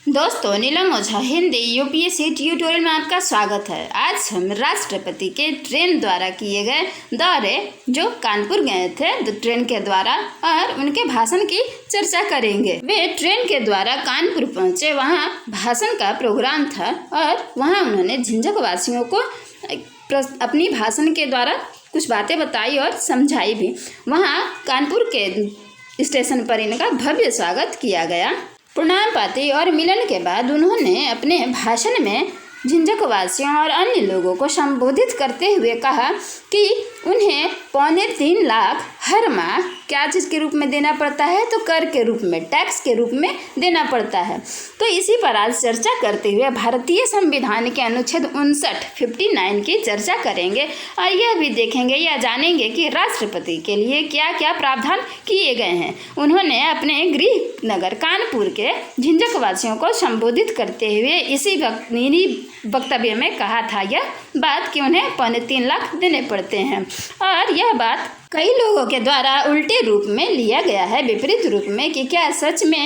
दोस्तों, नीलम ओझा Hindi UPSC tutorial में आपका स्वागत है। आज हम राष्ट्रपति के ट्रेन द्वारा किए गए दौरे जो कानपुर गए थे ट्रेन के द्वारा और उनके भाषण की चर्चा करेंगे। वे ट्रेन के द्वारा कानपुर पहुंचे, वहां भाषण का प्रोग्राम था और वहां उन्होंने झिंझक वासियों को अपनी भाषण के द्वारा कुछ बातें बताई और समझाई भी। वहाँ कानपुर के स्टेशन पर इनका भव्य स्वागत किया गया। प्रणाम पाती और मिलन के बाद उन्होंने अपने भाषण में झिंझक वासियों और अन्य लोगों को संबोधित करते हुए कहा कि उन्हें 3.25 लाख हर माह क्या चीज़ के रूप में देना पड़ता है, तो कर के रूप में, टैक्स के रूप में देना पड़ता है। तो इसी पर आज चर्चा करते हुए भारतीय संविधान के अनुच्छेद 59 की चर्चा करेंगे और यह भी देखेंगे या जानेंगे कि राष्ट्रपति के लिए क्या क्या प्रावधान किए गए हैं। उन्होंने अपने गृह नगर कानपुर के झिंझक वासियों को संबोधित करते हुए इसी वक्तव्य में कहा था यह बात कि उन्हें 3.25 लाख देने पड़ते हैं और यह बात कई लोगों के द्वारा उल्टे रूप में लिया गया है, विपरीत रूप में, कि क्या सच में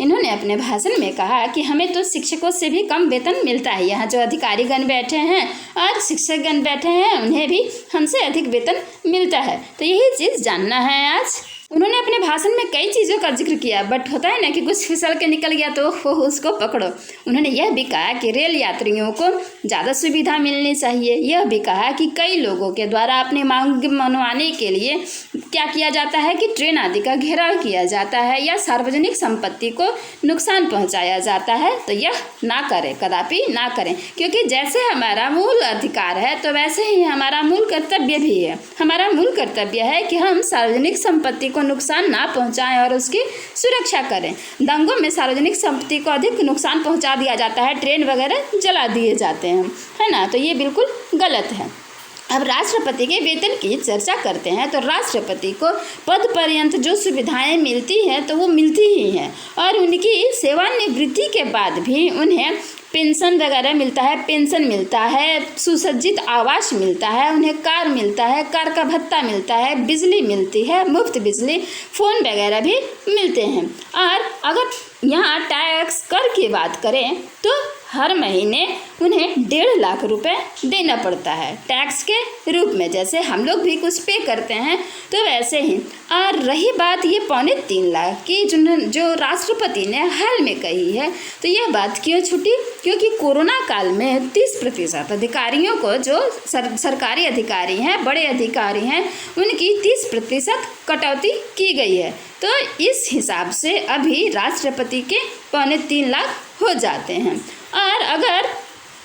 इन्होंने अपने भाषण में कहा कि हमें तो शिक्षकों से भी कम वेतन मिलता है। यहाँ जो अधिकारीगण बैठे हैं और शिक्षकगण बैठे हैं उन्हें भी हमसे अधिक वेतन मिलता है। तो यही चीज़ जानना है आज। उन्होंने अपने भाषण में कई चीज़ों का जिक्र किया, बट होता है ना कि कुछ फिसल के निकल गया तो उसको पकड़ो। उन्होंने यह भी कहा कि रेल यात्रियों को ज़्यादा सुविधा मिलनी चाहिए। यह भी कहा कि कई लोगों के द्वारा अपनी मांग मनवाने के लिए क्या किया जाता है कि ट्रेन आदि का घेराव किया जाता है या सार्वजनिक संपत्ति को नुकसान पहुंचाया जाता है। तो यह ना करें, कदापि ना करें, क्योंकि जैसे हमारा मूल अधिकार है तो वैसे ही हमारा मूल कर्तव्य भी है। हमारा मूल कर्तव्य है कि हम सार्वजनिक संपत्ति को नुकसान ना पहुंचाएं और उसकी सुरक्षा करें। दंगों में सार्वजनिक संपत्ति को अधिक नुकसान पहुंचा दिया जाता है, ट्रेन वगैरह जला दिए जाते हैं, है ना। तो ये बिल्कुल गलत है। अब राष्ट्रपति के वेतन की चर्चा करते हैं। तो राष्ट्रपति को पद पर्यंत जो सुविधाएं मिलती हैं तो वो मिलती ही हैं और उनकी सेवानिवृत्ति के बाद भी उन्हें पेंशन वगैरह मिलता है, पेंशन मिलता है, सुसज्जित आवास मिलता है, उन्हें कार मिलता है, कार का भत्ता मिलता है, बिजली मिलती है, मुफ्त बिजली, फ़ोन वगैरह भी मिलते हैं। और अगर यहाँ टैक्स कर की बात करें तो हर महीने उन्हें 1.5 लाख रुपए देना पड़ता है टैक्स के रूप में। जैसे हम लोग भी कुछ पे करते हैं तो वैसे ही। और रही बात ये 3.25 लाख की जो राष्ट्रपति ने हाल में कही है, तो यह बात क्यों छूटी? क्योंकि कोरोना काल में 30% अधिकारियों को, जो सरकारी अधिकारी हैं, बड़े अधिकारी हैं, उनकी 30% कटौती की गई है। तो इस हिसाब से अभी राष्ट्रपति के 3.25 लाख हो जाते हैं। और अगर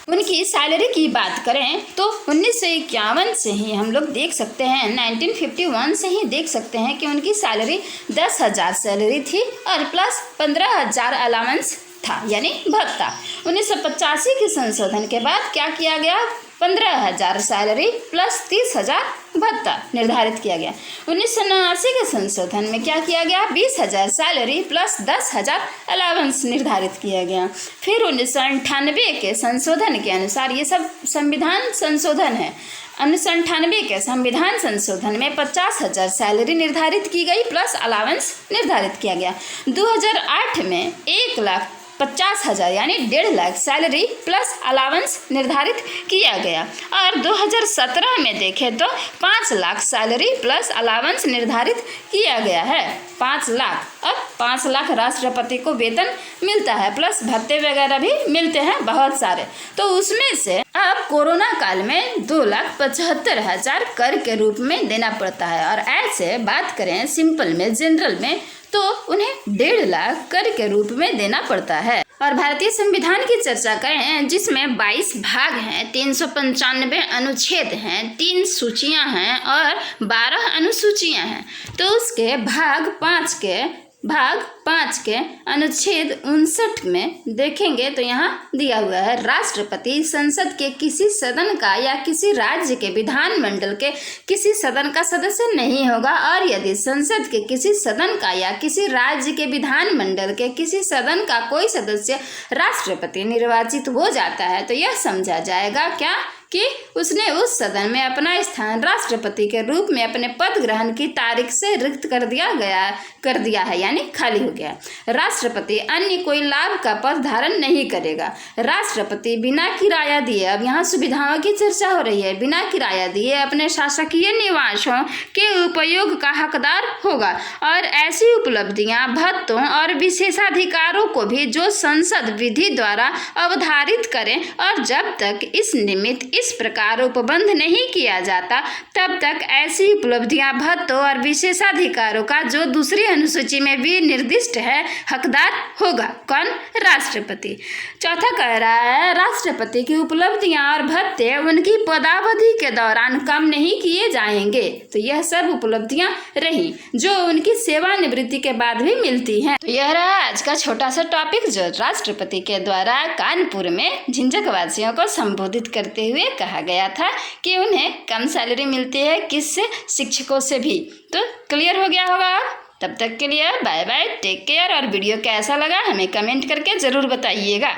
उनकी सैलरी की बात करें तो 1951 से ही हम लोग देख सकते हैं, 1951 से ही देख सकते हैं कि उनकी सैलरी 10,000 सैलरी थी और प्लस 15,000 अलाउंस था, यानी भत्ता। 1985 के संशोधन के बाद क्या किया गया? 15,000 सैलरी प्लस 30,000 भत्ता निर्धारित किया गया। 1989 के संशोधन में क्या किया गया? 20,000 सैलरी प्लस 10,000 अलाउंस निर्धारित किया गया। फिर 1998 के संशोधन के अनुसार, ये सब संविधान संशोधन है, 1998 के संविधान संशोधन में 50,000 सैलरी निर्धारित की गई प्लस अलाउंस निर्धारित किया गया। 2008 में 1,50,000 यानी 1.5 लाख सैलरी प्लस अलाउंस निर्धारित किया गया। और 2017 में देखें तो 5 लाख सैलरी प्लस अलाउंस निर्धारित किया गया है। 5 लाख, अब 5 लाख राष्ट्रपति को वेतन मिलता है, प्लस भत्ते वगैरह भी मिलते हैं बहुत सारे। तो उसमें से अब कोरोना काल में 2,75,000 कर के रूप में देना पड़ता है। और ऐसे बात करें सिंपल में, जनरल में, तो उन्हें 1.5 लाख कर के रूप में देना पड़ता है। और भारतीय संविधान की चर्चा करें जिसमें 22 भाग हैं, 395 अनुच्छेद हैं, 3 सूचियां हैं और 12 अनुसूचियां हैं। तो उसके भाग 5 के अनुच्छेद 59 में देखेंगे तो यहाँ दिया हुआ है, राष्ट्रपति संसद के किसी सदन का या किसी राज्य के विधानमंडल के किसी सदन का सदस्य नहीं होगा और यदि संसद के किसी सदन का या किसी राज्य के विधानमंडल के किसी सदन का कोई सदस्य राष्ट्रपति निर्वाचित हो जाता है तो यह समझा जाएगा क्या कि उसने उस सदन में अपना स्थान राष्ट्रपति के रूप में अपने पद ग्रहण की तारीख से रिक्त कर दिया है, यानी खाली हो गया। राष्ट्रपति अन्य कोई लाभ का पद धारण नहीं करेगा। राष्ट्रपति बिना किराया दिए, अब यहाँ सुविधाओं की चर्चा हो रही है, बिना किराया दिए अपने शासकीय निवासों के उपयोग का हकदार होगा और ऐसी उपलब्धियां, भत्तों और विशेषाधिकारों को भी जो संसद विधि द्वारा अवधारित करें और जब तक इस निमित्त इस प्रकार उपबंध नहीं किया जाता तब तक ऐसी उपलब्धियां, भत्तों और विशेषाधिकारों का जो दूसरी अनुसूची में भी निर्दिष्ट है हकदार होगा। कौन? राष्ट्रपति। चौथा कह रहा है राष्ट्रपति की उपलब्धियां और भत्ते उनकी पदावधि के दौरान कम नहीं किए जाएंगे। तो यह सब उपलब्धियां रही जो उनकी सेवानिवृत्ति के बाद भी मिलती हैं। तो यह रहा आज का छोटा सा टॉपिक जो राष्ट्रपति के द्वारा कानपुर में झिंझक वासियों को संबोधित करते हुए कहा गया था कि उन्हें कम सैलरी मिलती है, किससे? शिक्षकों से भी। तो क्लियर हो गया होगा। तब तक के लिए बाय बाय, टेक केयर। और वीडियो कैसा लगा हमें कमेंट करके ज़रूर बताइएगा।